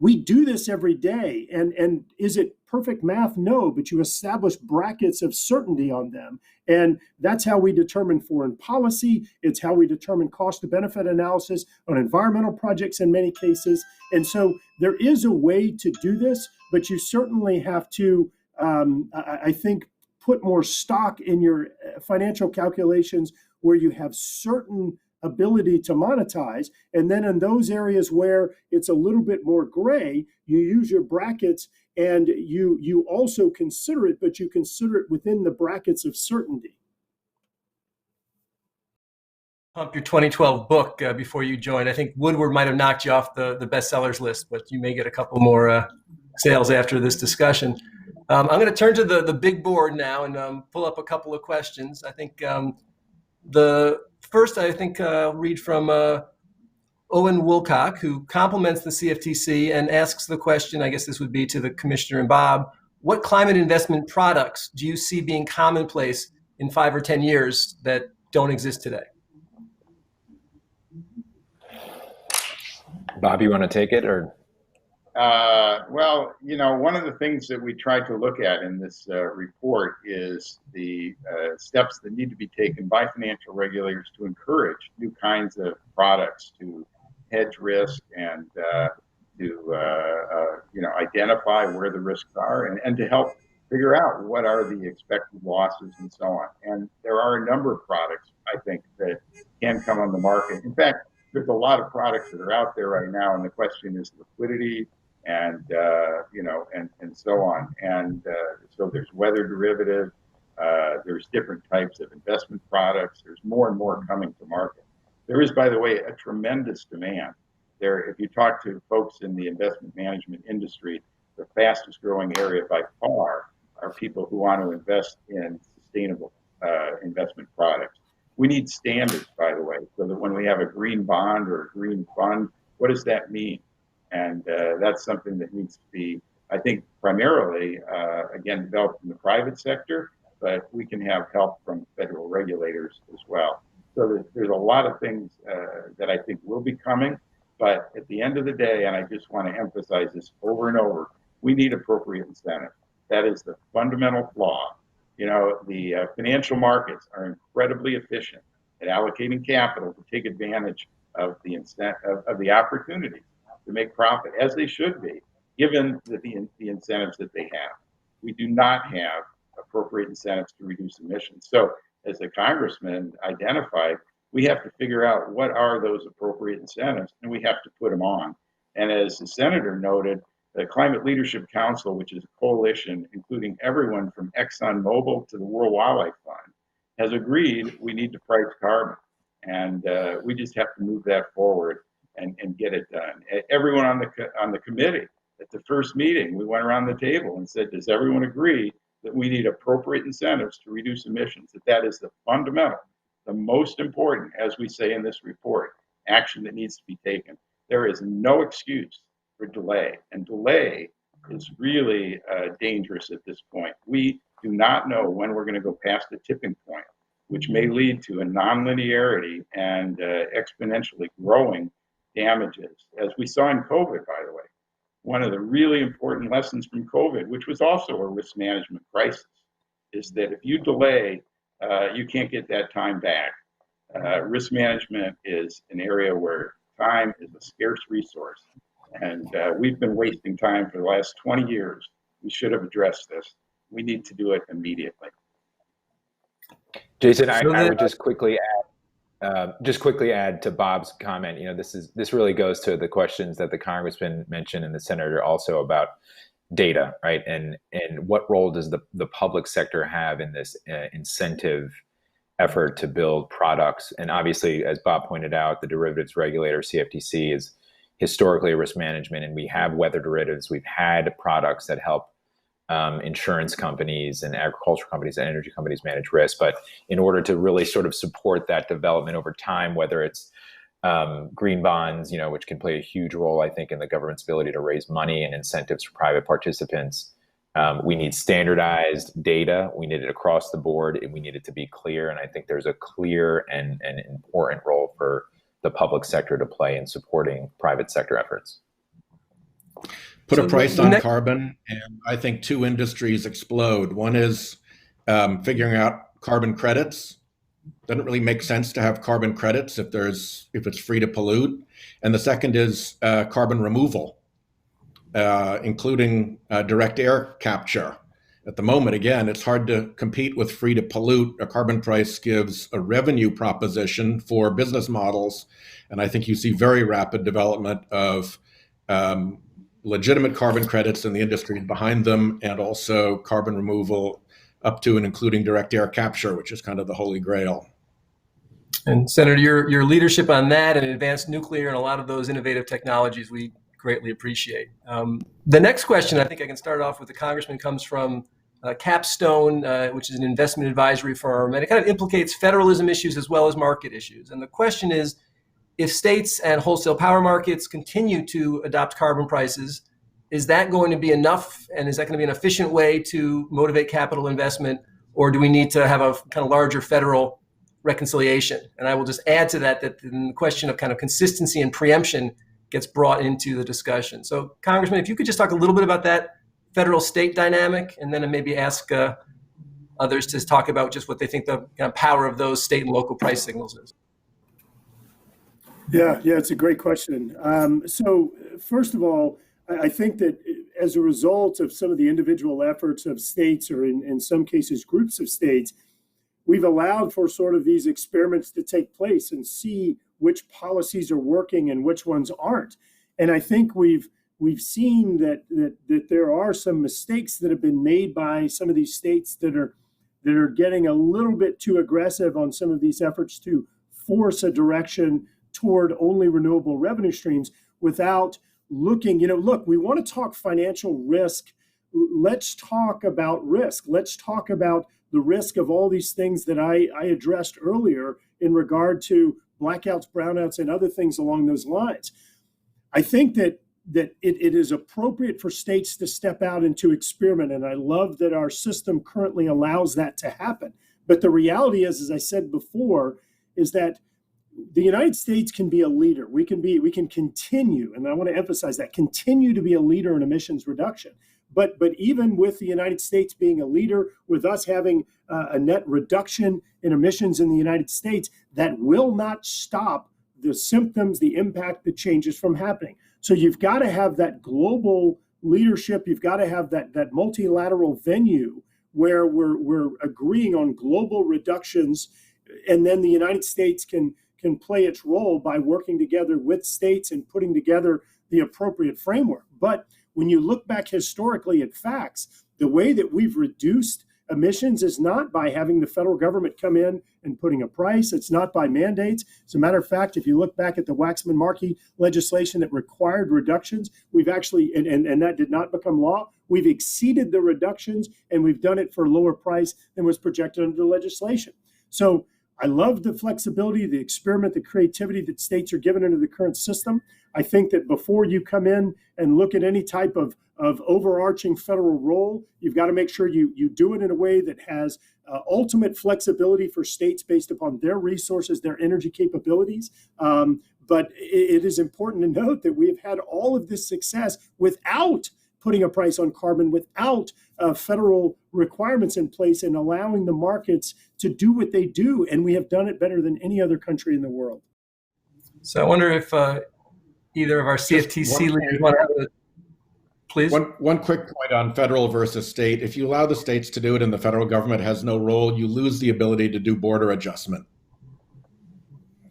we do this every day. And is it perfect math? No, but you establish brackets of certainty on them. And that's how we determine foreign policy. It's how we determine cost to benefit analysis on environmental projects in many cases. And so there is a way to do this, but you certainly have to, I think, put more stock in your financial calculations where you have certain ability to monetize. And then in those areas where it's a little bit more gray, you use your brackets and you also consider it, but you consider it within the brackets of certainty. Pump your 2012 book before you joined. I think Woodward might have knocked you off the bestsellers list, but you may get a couple more sales after this discussion. I'm going to turn to the big board now and pull up a couple of questions. I think the first, I'll read from Owen Woolcock, who compliments the CFTC and asks the question, I guess this would be to the Commissioner and Bob, what climate investment products do you see being commonplace in 5 or 10 years that don't exist today? Bob, you want to take it, or? Well, one of the things that we tried to look at in this report is the steps that need to be taken by financial regulators to encourage new kinds of products to hedge risk and to identify where the risks are and to help figure out what are the expected losses and so on. And there are a number of products, I think, that can come on the market. In fact, there's a lot of products that are out there right now, and the question is liquidity and so on. And so there's weather derivative, there's different types of investment products. There's more and more coming to market. There is, by the way, a tremendous demand there. If you talk to folks in the investment management industry, the fastest growing area by far are people who want to invest in sustainable investment products. We need standards, by the way, so that when we have a green bond or a green fund, what does that mean? And that's something that needs to be, I think, primarily, again, developed in the private sector, but we can have help from federal regulators as well. So there's a lot of things that I think will be coming, but at the end of the day, and I just want to emphasize this over and over, we need appropriate incentive. That is the fundamental flaw. The financial markets are incredibly efficient at allocating capital to take advantage of the opportunities to make profit, as they should be, given the incentives that they have. We do not have appropriate incentives to reduce emissions. So, as the congressman identified, we have to figure out what are those appropriate incentives, and we have to put them on. And as the senator noted, the Climate Leadership Council, which is a coalition including everyone from ExxonMobil to the World Wildlife Fund, has agreed we need to price carbon. And we just have to move that forward and get it done. Everyone on the committee, at the first meeting, we went around the table and said, does everyone agree that we need appropriate incentives to reduce emissions? That is the fundamental, the most important, as we say in this report, action that needs to be taken. There is no excuse for delay, and delay is really dangerous at this point. We do not know when we're going to go past the tipping point, which may lead to a nonlinearity and exponentially growing damages, as we saw in COVID, by the way. One of the really important lessons from COVID, which was also a risk management crisis, is that if you delay, you can't get that time back. Risk management is an area where time is a scarce resource. And we've been wasting time for the last 20 years. We should have addressed this. We need to do it immediately. Jason, I would just quickly add to Bob's comment. This really goes to the questions that the congressman mentioned and the senator also about data, right? And what role does the public sector have in this incentive effort to build products? And obviously, as Bob pointed out, the derivatives regulator, CFTC, is historically a risk management, and we have weather derivatives. We've had products that help insurance companies and agricultural companies and energy companies manage risk. But in order to really sort of support that development over time, whether it's green bonds, which can play a huge role, I think, in the government's ability to raise money and incentives for private participants, we need standardized data. We need it across the board, and we need it to be clear. And I think there's a clear and important role for the public sector to play in supporting private sector efforts. Put So a price the on next- carbon, and I think two industries explode. One is figuring out carbon credits. Doesn't really make sense to have carbon credits if it's free to pollute. And the second is carbon removal, including direct air capture. At the moment, again, it's hard to compete with free to pollute. A carbon price gives a revenue proposition for business models. And I think you see very rapid development of legitimate carbon credits in the industry behind them, and also carbon removal up to and including direct air capture, which is kind of the holy grail. And Senator, your leadership on that and advanced nuclear and a lot of those innovative technologies we greatly appreciate. The next question, I think I can start off with the Congressman, comes from Capstone, which is an investment advisory firm, and it kind of implicates federalism issues as well as market issues. And the question is, if states and wholesale power markets continue to adopt carbon prices, is that going to be enough? And is that going to be an efficient way to motivate capital investment? Or do we need to have a kind of larger federal reconciliation? And I will just add to that the question of kind of consistency and preemption gets brought into the discussion. So Congressman, if you could just talk a little bit about that federal state dynamic, and then maybe ask others to talk about just what they think the kind of power of those state and local price signals is. Yeah, it's a great question. So first of all, I think that as a result of some of the individual efforts of states, or in some cases groups of states, we've allowed for sort of these experiments to take place and see which policies are working and which ones aren't. And I think we've seen that there are some mistakes that have been made by some of these states that are getting a little bit too aggressive on some of these efforts to force a direction toward only renewable revenue streams without looking, look, we want to talk financial risk. Let's talk about risk. Let's talk about the risk of all these things that I addressed earlier in regard to blackouts, brownouts, and other things along those lines. I think that it is appropriate for states to step out and to experiment, and I love that our system currently allows that to happen. But the reality is, as I said before, is that the United States can be a leader. We can continue, and I want to emphasize that, continue to be a leader in emissions reduction. But even with the United States being a leader, with us having a net reduction in emissions in the United States, that will not stop the symptoms, the impact, the changes from happening. So you've got to have that global leadership. You've got to have that multilateral venue where we're agreeing on global reductions, and then the United States can play its role by working together with states and putting together the appropriate framework. But when you look back historically at facts, the way that we've reduced emissions is not by having the federal government come in and putting a price. It's not by mandates. As a matter of fact, if you look back at the Waxman-Markey legislation that required reductions, we've actually, and that did not become law, we've exceeded the reductions, and we've done it for a lower price than was projected under the legislation. So I love the flexibility, the experiment, the creativity that states are given under the current system. I think that before you come in and look at any type of overarching federal role, you've got to make sure you do it in a way that has ultimate flexibility for states based upon their resources, their energy capabilities. But it is important to note that we have had all of this success without putting a price on carbon, without federal requirements in place, and allowing the markets to do what they do. And we have done it better than any other country in the world. So I wonder if either of our CFTC leaders want to have a, please. One quick point on federal versus state. If you allow the states to do it and the federal government has no role, you lose the ability to do border adjustment.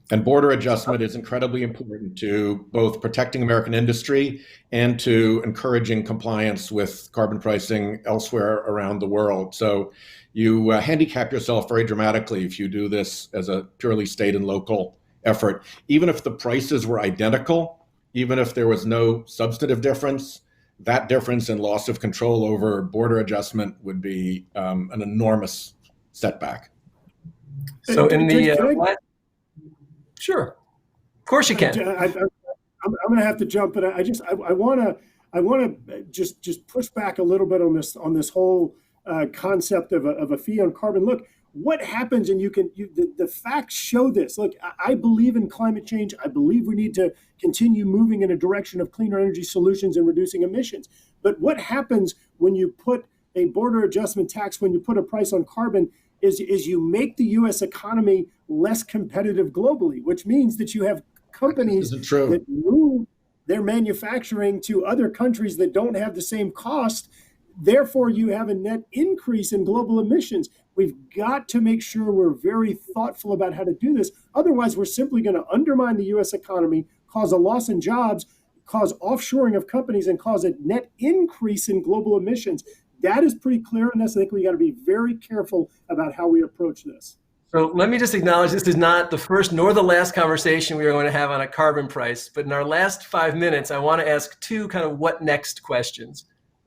And border adjustment is incredibly important to both protecting American industry and to encouraging compliance with carbon pricing elsewhere around the world. So you handicap yourself very dramatically if you do this as a purely state and local effort. Even if the prices were identical, even if there was no substantive difference, that difference in loss of control over border adjustment would be an enormous setback. So in the sure, of course you can. I'm going to have to jump, but I want to just push back a little bit on this whole concept of a fee on carbon. Look, what happens, and the facts show this. Look, I believe in climate change. I believe we need to continue moving in a direction of cleaner energy solutions and reducing emissions. But what happens when you put a border adjustment tax, when you put a price on carbon, is you make the U.S. economy less competitive globally, which means that you have companies that move their manufacturing to other countries that don't have the same cost. Therefore, you have a net increase in global emissions. We've got to make sure we're very thoughtful about how to do this. Otherwise, we're simply going to undermine the U.S. economy, cause a loss in jobs, cause offshoring of companies, and cause a net increase in global emissions. That is pretty clear in this. I think we got to be very careful about how we approach this. So let me just acknowledge this is not the first nor the last conversation we are going to have on a carbon price. But in our last 5 minutes, I want to ask two kind of what next questions.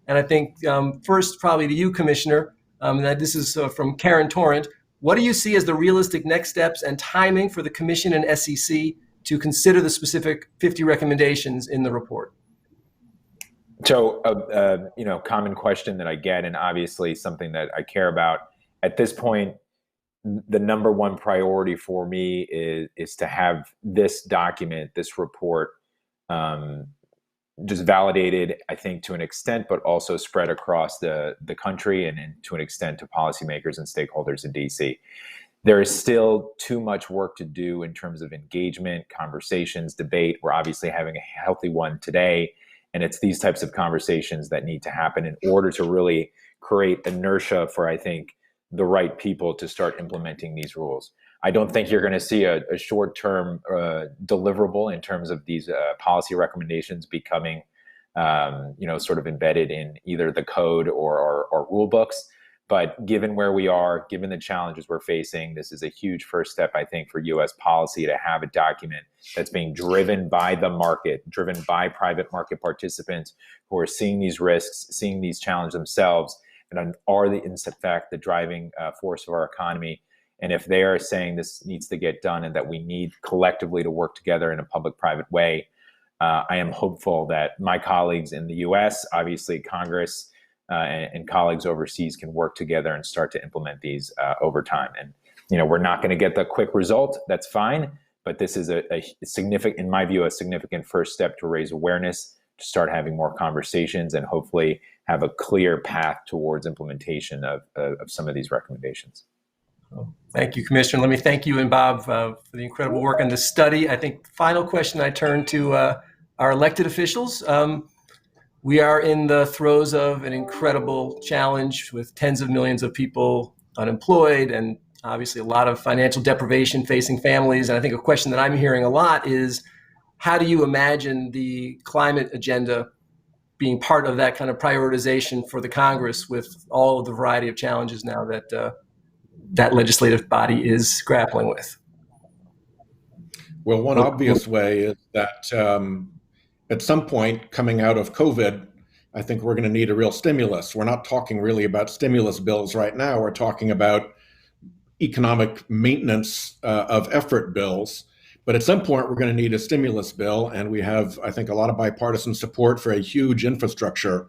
And I think first, probably to you, Commissioner, that this is from Karen Torrent. What do you see as the realistic next steps and timing for the Commission and SEC to consider the specific 50 recommendations in the report? So, common question that I get, and obviously something that I care about at this point. The number one priority for me is to have this document, this report, just validated, I think, to an extent, but also spread across the country and to an extent to policymakers and stakeholders in DC. There is still too much work to do in terms of engagement, conversations, debate. We're obviously having a healthy one today, and it's these types of conversations that need to happen in order to really create inertia for, I think, the right people to start implementing these rules. I don't think you're going to see a short-term deliverable in terms of these policy recommendations becoming, sort of embedded in either the code or rule books. But given where we are, given the challenges we're facing, this is a huge first step, I think, for U.S. policy to have a document that's being driven by the market, driven by private market participants who are seeing these risks, seeing these challenges themselves, and are in fact the driving force of our economy. And if they are saying this needs to get done and that we need collectively to work together in a public-private way, I am hopeful that my colleagues in the U.S., obviously Congress, and colleagues overseas can work together and start to implement these over time. And we're not going to get the quick result. That's fine, but this is a significant, in my view, a significant first step to raise awareness, to start having more conversations, and hopefully have a clear path towards implementation of some of these recommendations. Thank you, Commissioner. Let me thank you and Bob for the incredible work on this study. I think final question I turn to our elected officials. We are in the throes of an incredible challenge with tens of millions of people unemployed and obviously a lot of financial deprivation facing families. And I think a question that I'm hearing a lot is, how do you imagine the climate agenda being part of that kind of prioritization for the Congress with all of the variety of challenges now that that legislative body is grappling with? Well, one obvious way is that at some point coming out of COVID, I think we're going to need a real stimulus. We're not talking really about stimulus bills right now. We're talking about economic maintenance of effort bills. But at some point, we're going to need a stimulus bill. And we have, I think, a lot of bipartisan support for a huge infrastructure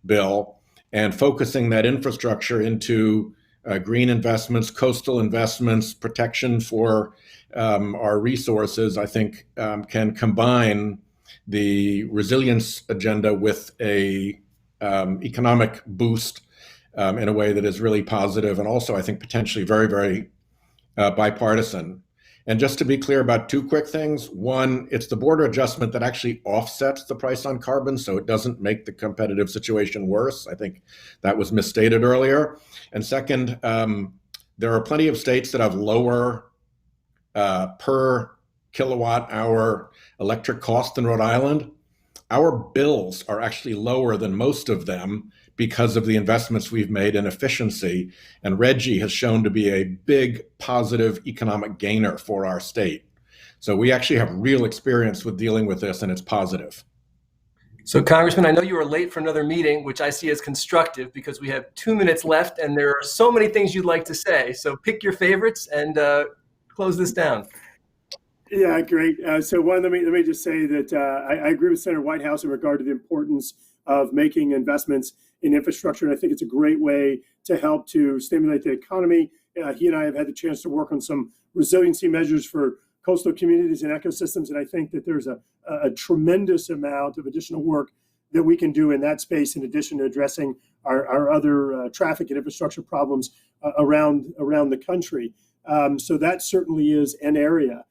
bill, and focusing that infrastructure into green investments, coastal investments, protection for our resources, I think can combine the resilience agenda with a economic boost in a way that is really positive, and also I think potentially very, very bipartisan. And just to be clear about two quick things. One, it's the border adjustment that actually offsets the price on carbon, so it doesn't make the competitive situation worse. I think that was misstated earlier. And second, there are plenty of states that have lower per kilowatt hour electric cost than Rhode Island. Our bills are actually lower than most of them because of the investments we've made in efficiency. And RGGI has shown to be a big positive economic gainer for our state. So we actually have real experience with dealing with this, and it's positive. So, Congressman, I know you are late for another meeting, which I see as constructive because we have 2 minutes left and there are so many things you'd like to say. So pick your favorites and close this down. Yeah, great. So one, let me just say that I agree with Senator Whitehouse in regard to the importance of making investments in infrastructure. And I think it's a great way to help to stimulate the economy he and I have had the chance to work on some resiliency measures for coastal communities and ecosystems, and I think that there's a tremendous amount of additional work that we can do in that space, in addition to addressing our other traffic and infrastructure problems around the country. So that certainly is an area.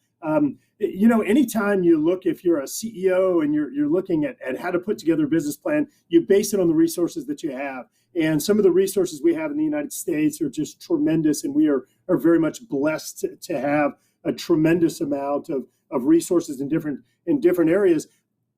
Anytime you look, if you're a CEO and you're looking at how to put together a business plan, you base it on the resources that you have. And some of the resources we have in the United States are just tremendous, and we are very much blessed to have a tremendous amount of resources in different areas.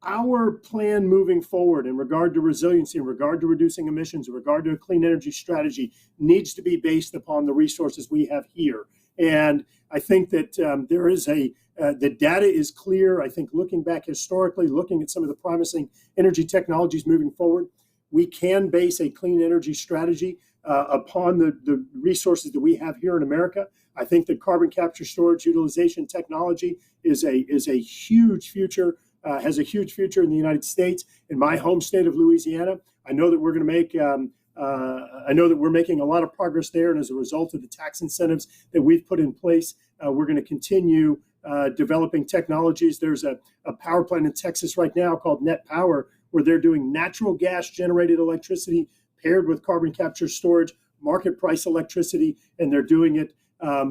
Our plan moving forward in regard to resiliency, in regard to reducing emissions, in regard to a clean energy strategy, needs to be based upon the resources we have here. And I think that there is the data is clear. I think looking back historically, looking at some of the promising energy technologies moving forward, we can base a clean energy strategy upon the resources that we have here in America. I think that carbon capture, storage, utilization technology is a huge future. Has a huge future in the United States. In my home state of Louisiana, I know that we're going to make. I know that we're making a lot of progress there, and as a result of the tax incentives that we've put in place, we're going to continue developing technologies. There's a power plant in Texas right now called Net Power, where they're doing natural gas generated electricity paired with carbon capture storage, market price electricity, and they're doing it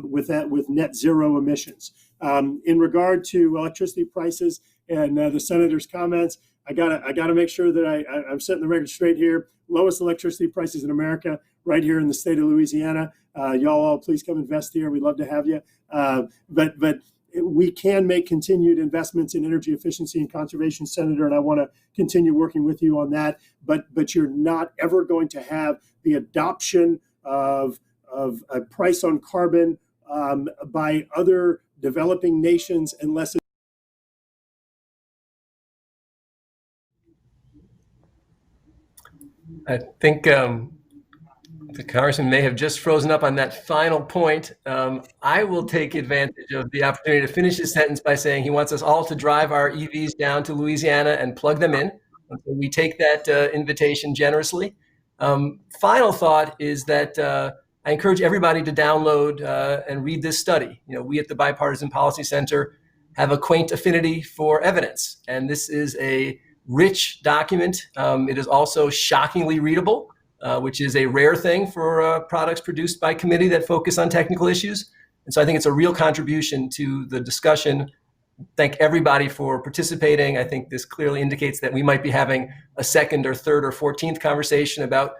with net zero emissions. In regard to electricity prices and the senator's comments, I gotta make sure that I'm setting the record straight here. Lowest electricity prices in America, right here in the state of Louisiana. Y'all all please come invest here. We'd love to have you. But we can make continued investments in energy efficiency and conservation, Senator, and I want to continue working with you on that. But you're not ever going to have the adoption of a price on carbon by other developing nations unless it's I think the Congressman may have just frozen up on that final point. I will take advantage of the opportunity to finish his sentence by saying he wants us all to drive our EVs down to Louisiana and plug them in. And so we take that invitation generously. Final thought is that I encourage everybody to download and read this study. We at the Bipartisan Policy Center have a quaint affinity for evidence, and this is a rich document. It is also shockingly readable, which is a rare thing for products produced by committee that focus on technical issues. And so I think it's a real contribution to the discussion. Thank everybody for participating. I think this clearly indicates that we might be having a second or third or 14th conversation about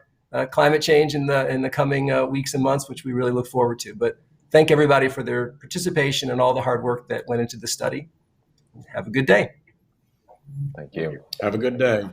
climate change in the coming weeks and months, which we really look forward to. But thank everybody for their participation and all the hard work that went into the study. Have a good day. Thank you. Have a good day.